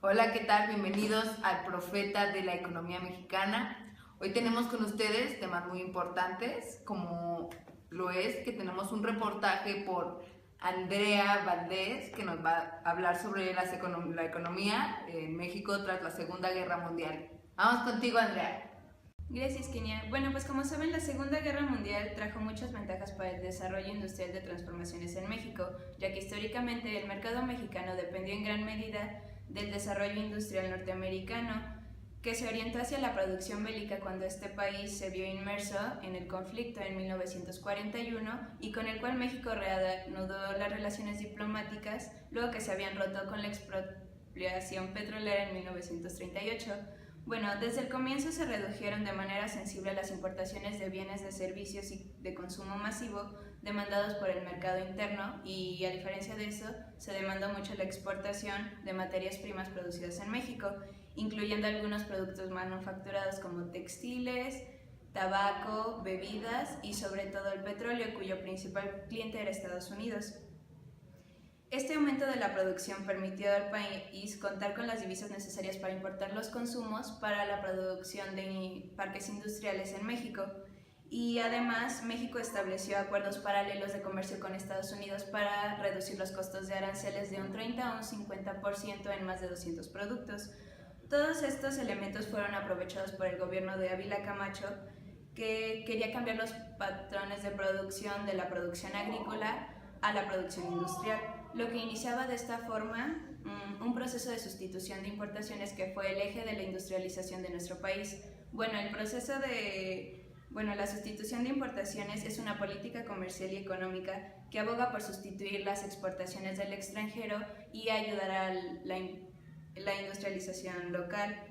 Hola, ¿qué tal? Bienvenidos al Profeta de la Economía Mexicana. Hoy tenemos con ustedes temas muy importantes, como lo es que tenemos un reportaje por Andrea Valdés, que nos va a hablar sobre la economía en México tras la Segunda Guerra Mundial. Vamos contigo, Andrea. Gracias, Kenia. Bueno, pues como saben, la Segunda Guerra Mundial trajo muchas ventajas para el desarrollo industrial de transformaciones en México, ya que históricamente el mercado mexicano dependió en gran medida del desarrollo industrial norteamericano, que se orientó hacia la producción bélica cuando este país se vio inmerso en el conflicto en 1941 y con el cual México reanudó las relaciones diplomáticas luego que se habían roto con la expropiación petrolera en 1938. Bueno, desde el comienzo se redujeron de manera sensible las importaciones de bienes, de servicios y de consumo masivo demandados por el mercado interno y, a diferencia de eso, se demandó mucho la exportación de materias primas producidas en México, incluyendo algunos productos manufacturados como textiles, tabaco, bebidas y sobre todo el petróleo, cuyo principal cliente era Estados Unidos. Este aumento de la producción permitió al país contar con las divisas necesarias para importar los consumos para la producción de parques industriales en México. Y además, México estableció acuerdos paralelos de comercio con Estados Unidos para reducir los costos de aranceles de un 30 a un 50% en más de 200 productos. Todos estos elementos fueron aprovechados por el gobierno de Ávila Camacho, que quería cambiar los patrones de producción de la producción agrícola a la producción industrial, lo que iniciaba de esta forma un proceso de sustitución de importaciones que fue el eje de la industrialización de nuestro país. Bueno, la sustitución de importaciones es una política comercial y económica que aboga por sustituir las exportaciones del extranjero y ayudar a la industrialización local.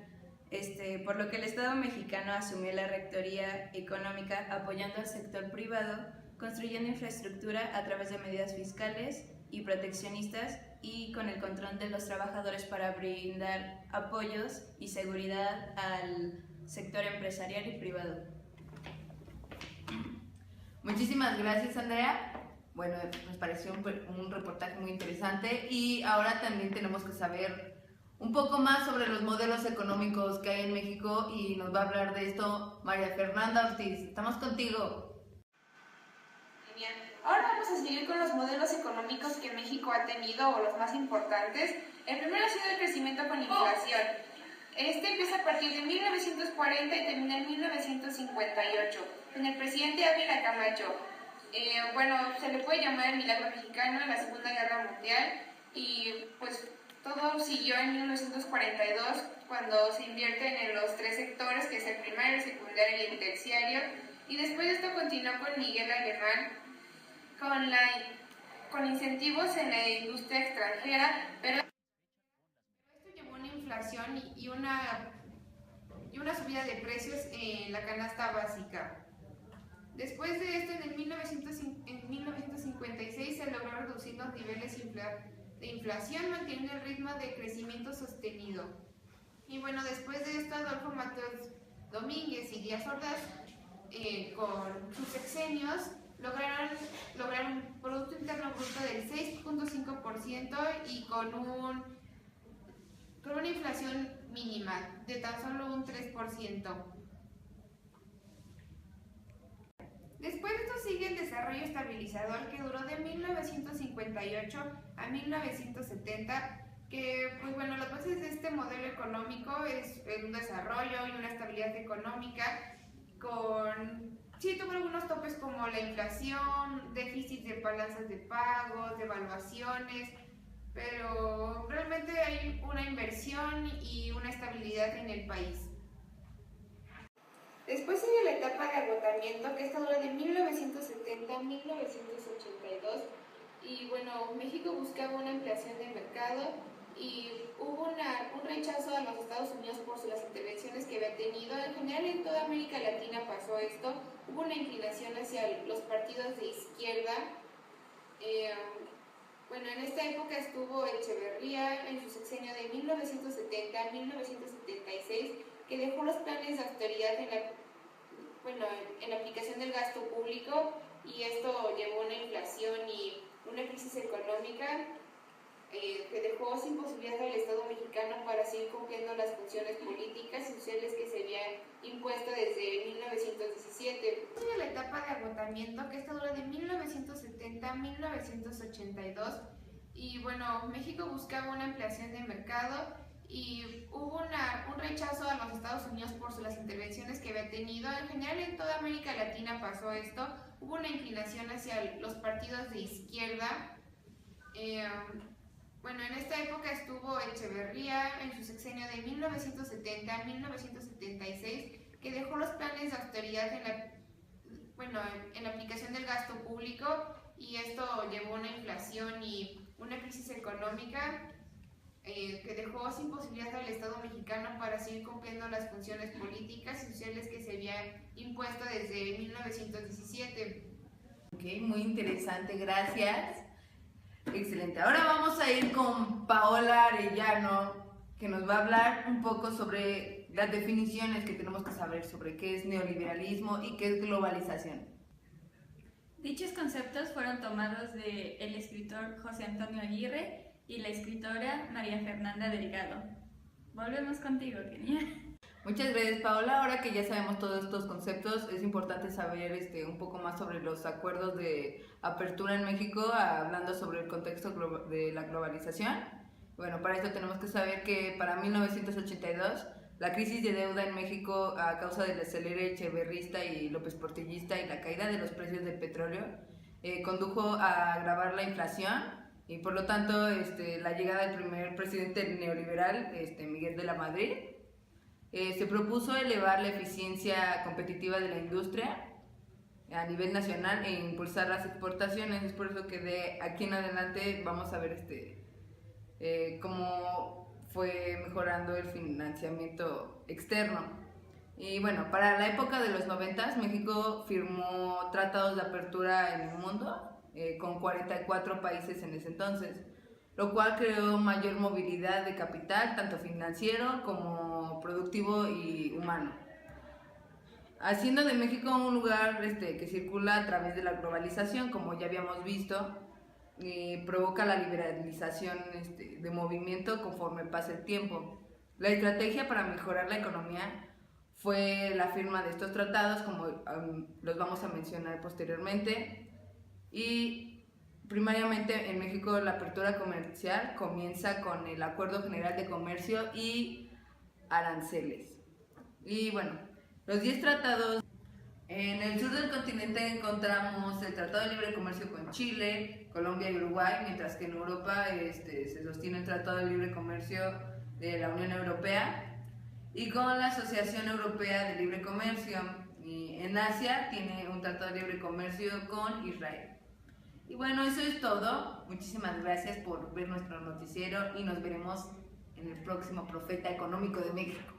Por lo que el Estado mexicano asumió la rectoría económica apoyando al sector privado, construyendo infraestructura a través de medidas fiscales y proteccionistas y con el control de los trabajadores para brindar apoyos y seguridad al sector empresarial y privado. Muchísimas gracias, Andrea. Bueno, nos pareció un reportaje muy interesante y ahora también tenemos que saber un poco más sobre los modelos económicos que hay en México y nos va a hablar de esto María Fernanda Ortiz. Estamos contigo. Genial. Ahora vamos a seguir con los modelos económicos que México ha tenido, o los más importantes. El primero ha sido el crecimiento con inflación. Este empieza a partir de 1940 y termina en 1958, con el presidente Ávila Camacho. Se le puede llamar el milagro mexicano en la Segunda Guerra Mundial y pues todo siguió en 1942 cuando se invierten en los tres sectores, que es el primario, el secundario y el terciario, y después de esto continuó con Miguel Alemán con incentivos en la industria extranjera, pero esto llevó a una inflación y una subida de precios en la canasta básica. Después de esto, en 1956 se logró reducir los niveles de inflación, manteniendo el ritmo de crecimiento sostenido. Y bueno, después de esto, Adolfo Matos Domínguez y Díaz Ordaz, con sus sexenios, lograron un Producto Interno Bruto del 6.5% y con una inflación mínima de tan solo un 3%. Después de esto sigue el desarrollo estabilizador, que duró de 1958 a 1970, que las bases de este modelo económico es un desarrollo y una estabilidad económica tuvo algunos topes como la inflación, déficit de balanzas de pagos, devaluaciones, pero realmente hay una inversión y una estabilidad en el país. Después sigue la etapa de agotamiento, que esta dura de 1970 a 1982, y México buscaba una ampliación del mercado y hubo un rechazo a los Estados Unidos por las intervenciones que había tenido. En general en toda América Latina pasó esto, hubo una inclinación hacia los partidos de izquierda. En esta época estuvo Echeverría en su sexenio de 1970 a 1976, que dejó los planes de austeridad en la aplicación del gasto público, y esto llevó a una inflación y una crisis económica. que dejó sin posibilidad al Estado mexicano para seguir cumpliendo las funciones políticas y sociales que se habían impuesto desde 1917. Sigue la etapa de agotamiento, que esta dura de 1970 a 1982, y bueno, México buscaba una ampliación de mercado y hubo un rechazo a los Estados Unidos por las intervenciones que había tenido. En general en toda América Latina pasó esto, hubo una inclinación hacia los partidos de izquierda. Bueno, en esta época estuvo Echeverría en su sexenio de 1970 a 1976, que dejó los planes de austeridad en la aplicación del gasto público, y esto llevó a una inflación y una crisis económica que dejó sin posibilidad al Estado mexicano para seguir cumpliendo las funciones políticas y sociales que se habían impuesto desde 1917. Ok, muy interesante, gracias. Excelente. Ahora vamos a ir con Paola Arellano, que nos va a hablar un poco sobre las definiciones que tenemos que saber sobre qué es neoliberalismo y qué es globalización. Dichos conceptos fueron tomados del escritor José Antonio Aguirre y la escritora María Fernanda Delgado. Volvemos contigo, Kenia. Muchas gracias, Paola. Ahora que ya sabemos todos estos conceptos, es importante saber un poco más sobre los acuerdos de apertura en México, hablando sobre el contexto de la globalización. Bueno, para esto tenemos que saber que para 1982, la crisis de deuda en México a causa del acelere echeverrista y López Portillista y la caída de los precios del petróleo condujo a agravar la inflación, y por lo tanto la llegada del primer presidente neoliberal, Miguel de la Madrid, se propuso elevar la eficiencia competitiva de la industria a nivel nacional e impulsar las exportaciones. Es por eso que de aquí en adelante vamos a ver cómo fue mejorando el financiamiento externo. Y bueno, para la época de los 90, México firmó tratados de apertura en el mundo con 44 países en ese entonces, lo cual creó mayor movilidad de capital, tanto financiero como productivo y humano, haciendo de México un lugar que circula a través de la globalización, como ya habíamos visto, y provoca la liberalización de movimiento conforme pasa el tiempo. La estrategia para mejorar la economía fue la firma de estos tratados, como los vamos a mencionar posteriormente, y primariamente en México la apertura comercial comienza con el Acuerdo General de Comercio y Aranceles. Y bueno, los 10 tratados. En el sur del continente encontramos el Tratado de Libre Comercio con Chile, Colombia y Uruguay, mientras que en Europa se sostiene el Tratado de Libre Comercio de la Unión Europea y con la Asociación Europea de Libre Comercio. Y en Asia tiene un Tratado de Libre Comercio con Israel. Y bueno, eso es todo. Muchísimas gracias por ver nuestro noticiero y nos veremos en el próximo Profeta Económico de México.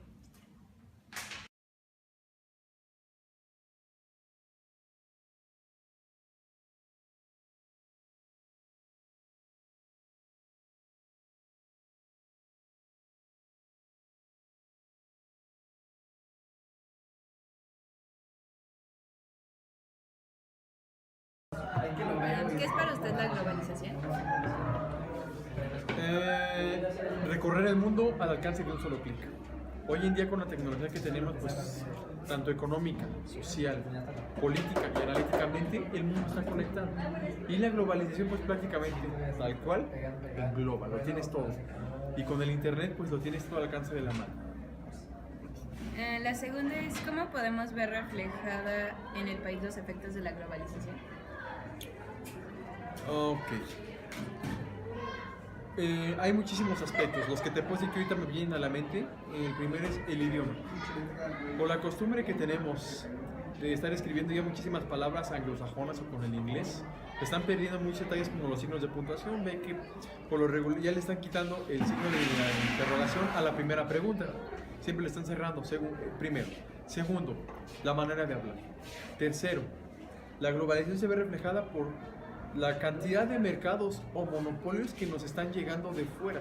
¿Qué es para usted la globalización? Recorrer el mundo al alcance de un solo clic. Hoy en día con la tecnología que tenemos, pues tanto económica, social, política y analíticamente, el mundo está conectado. Y la globalización pues prácticamente tal cual engloba, lo tienes todo. Y con el internet pues lo tienes todo al alcance de la mano. La segunda es, ¿cómo podemos ver reflejada en el país los efectos de la globalización? Ok. Hay muchísimos aspectos. Los que te puedo decir que ahorita me vienen a la mente, el primero es el idioma. Por la costumbre que tenemos de estar escribiendo ya muchísimas palabras anglosajonas o con el inglés, están perdiendo muchos detalles como los signos de puntuación. Ve que por lo regular ya le están quitando el signo de la interrogación a la primera pregunta. Siempre le están cerrando, primero. Segundo, la manera de hablar. Tercero, la globalización se ve reflejada por la cantidad de mercados o monopolios que nos están llegando de fuera.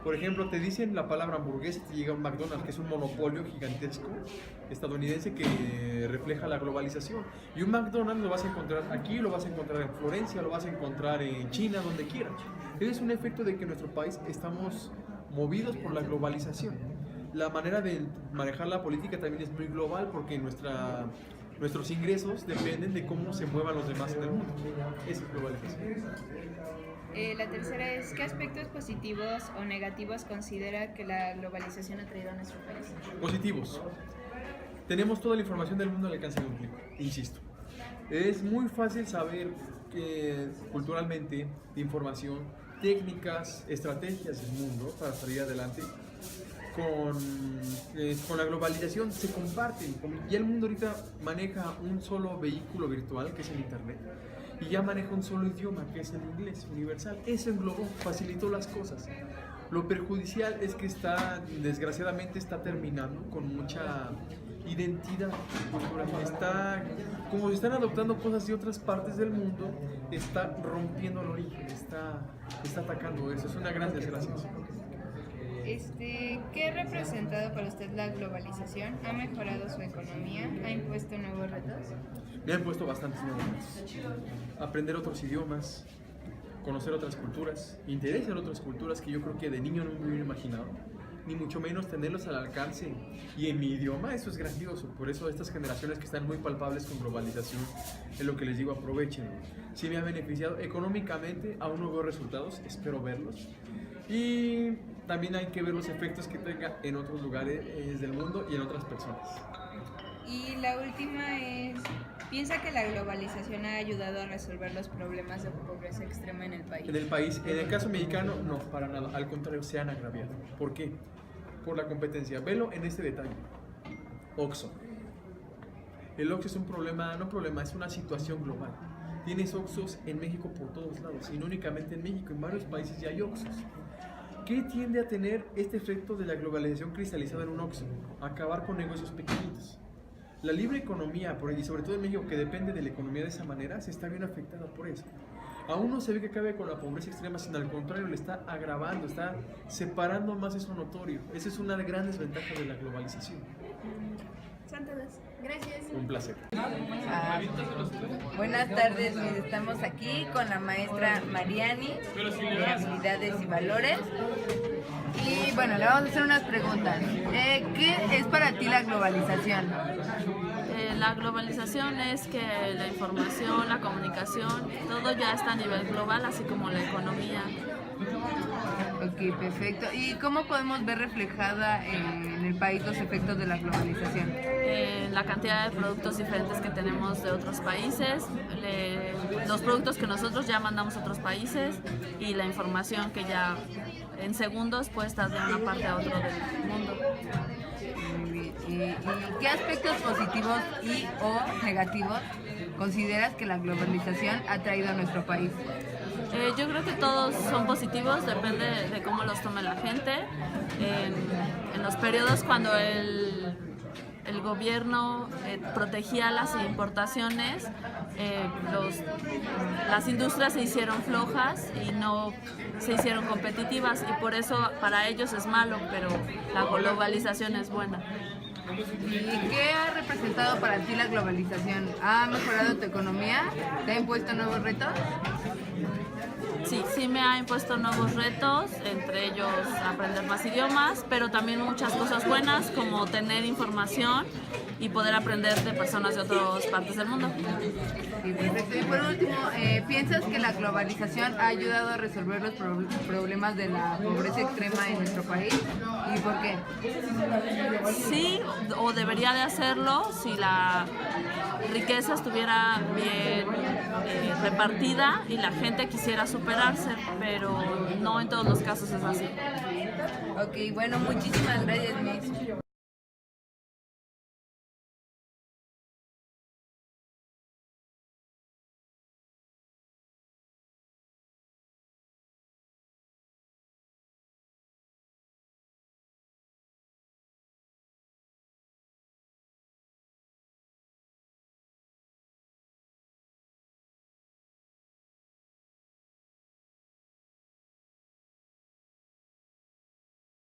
Por ejemplo, te dicen la palabra hamburguesa y te llega un McDonald's, que es un monopolio gigantesco estadounidense que refleja la globalización. Y un McDonald's lo vas a encontrar aquí, lo vas a encontrar en Florencia, lo vas a encontrar en China, donde quieras. Es un efecto de que en nuestro país estamos movidos por la globalización. La manera de manejar la política también es muy global porque nuestros ingresos dependen de cómo se muevan los demás en el mundo. Esa es globalización. La tercera es, ¿qué aspectos positivos o negativos considera que la globalización ha traído a nuestro país? Positivos. Tenemos toda la información del mundo al alcance de un clic, insisto. Es muy fácil saber que culturalmente, información, técnicas, estrategias del mundo para salir adelante. Con la globalización se comparten y el mundo ahorita maneja un solo vehículo virtual que es el internet y ya maneja un solo idioma que es el inglés universal. Eso englobó, facilitó las cosas. Lo perjudicial es que desgraciadamente está terminando con mucha identidad cultural. Como se están adoptando cosas de otras partes del mundo, está rompiendo el origen, está atacando eso. Es una gran desgracia. ¿Qué ha representado para usted la globalización? ¿Ha mejorado su economía? ¿Ha impuesto nuevos retos? Me han puesto bastantes nuevos retos. Aprender otros idiomas, conocer otras culturas, interés en otras culturas que yo creo que de niño no me hubiera imaginado, ni mucho menos tenerlos al alcance. Y en mi idioma eso es grandioso. Por eso estas generaciones que están muy palpables con globalización, es lo que les digo, aprovechen. Sí me ha beneficiado económicamente, aún no veo resultados, espero verlos. Y también hay que ver los efectos que tenga en otros lugares del mundo y en otras personas. Y la última es, ¿piensa que la globalización ha ayudado a resolver los problemas de pobreza extrema en el país? En el caso mexicano, no, para nada. Al contrario, se han agraviado. ¿Por qué? Por la competencia. Velo en este detalle. Oxxo. El Oxxo es un problema, es una situación global. Tienes Oxxos en México por todos lados, y no únicamente en México, en varios países ya hay Oxxos. ¿Qué tiende a tener este efecto de la globalización cristalizada en un Oxxo? Acabar con negocios pequeñitos. La libre economía, y sobre todo en México, que depende de la economía de esa manera, se está bien afectada por eso. Aún no se ve que acabe con la pobreza extrema, sino al contrario, le está agravando, está separando más eso notorio. Esa es una de grandes ventajas de la globalización. Son todas. Gracias. Un placer. Buenas tardes, estamos aquí con la maestra Mariani de Habilidades y Valores. Y bueno, le vamos a hacer unas preguntas. ¿Qué es para ti la globalización? La globalización es que la información, la comunicación, todo ya está a nivel global, así como la economía. Ok, perfecto. ¿Y cómo podemos ver reflejada en el país los efectos de la globalización? La cantidad de productos diferentes que tenemos de otros países, los productos que nosotros ya mandamos a otros países y la información que ya en segundos puede estar de una parte a otra del mundo. ¿Y qué aspectos positivos y o negativos consideras que la globalización ha traído a nuestro país? Yo creo que todos son positivos, depende de cómo los tome la gente. En los periodos cuando el gobierno protegía las importaciones, las industrias se hicieron flojas y no se hicieron competitivas, y por eso para ellos es malo, pero la globalización es buena. ¿Y qué ha representado para ti la globalización? ¿Ha mejorado tu economía? ¿Te ha impuesto nuevos retos? Sí me ha impuesto nuevos retos, entre ellos aprender más idiomas, pero también muchas cosas buenas como tener información y poder aprender de personas de otras partes del mundo. Sí, perfecto. Y por último, ¿piensas que la globalización ha ayudado a resolver los problemas de la pobreza extrema en nuestro país? ¿Y por qué? Sí, o debería de hacerlo si la riqueza estuviera bien repartida y la gente quisiera superarse, pero no en todos los casos es así. Ok, bueno, muchísimas gracias, Miss.